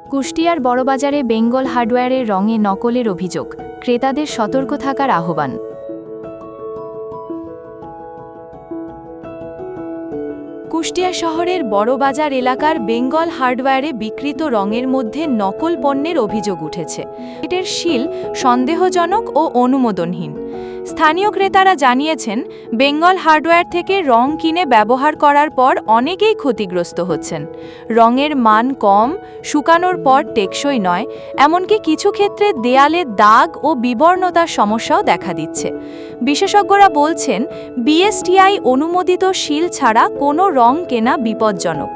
কুষ্টিয়ার বড়বাজারে বেঙ্গল হার্ডওয়্যারের রঙে নকলের অভিযোগ, ক্রেতাদের সতর্ক থাকার আহ্বান। কুষ্টিয়া শহরের বড়বাজার এলাকার বেঙ্গল হার্ডওয়্যারে বিক্রিত রঙের মধ্যে নকল পণ্যের অভিযোগ উঠেছে। এটার শিল সন্দেহজনক ও অনুমোদনহীন। স্থানীয় ক্রেতারা জানিয়েছেন, বেঙ্গল হার্ডওয়্যার থেকে রং কিনে ব্যবহার করার পর অনেকেই ক্ষতিগ্রস্ত হচ্ছেন। রঙের মান কম, শুকানোর পর টেকসই নয়, এমনকি কিছু ক্ষেত্রে দেয়ালে দাগ ও বিবর্ণতার সমস্যাও দেখা দিচ্ছে। বিশেষজ্ঞরা বলছেন, বিএসটিআই অনুমোদিত শিল ছাড়া কোনো রং কেনা বিপজ্জনক।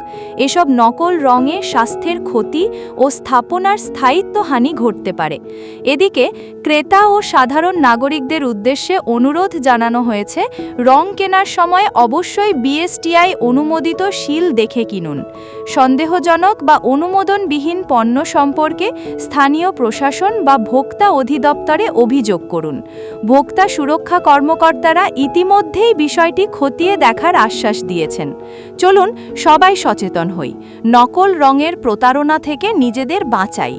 এসব নকল রঙে স্বাস্থ্যের ক্ষতি ও স্থাপনার স্থায়িত্বহানি ঘটতে পারে। এদিকে ক্রেতা ও সাধারণ নাগরিকদের উদ্দেশ্যে অনুরোধ জানানো হয়েছে, রং কেনার সময় অবশ্যই বিএসটিআই অনুমোদিত শিল দেখে কিনুন। সন্দেহজনক বা অনুমোদনবিহীন পণ্য সম্পর্কে স্থানীয় প্রশাসন বা ভোক্তা অধিদপ্তরে অভিযোগ করুন। ভোক্তা সুরক্ষা কর্মকর্তারা ইতিমধ্যেই বিষয়টি খতিয়ে দেখার আশ্বাস দিয়েছেন। চলুন সবাই সচেতন হই, নকল রঙের প্রতারণা থেকে নিজেদের বাঁচাই।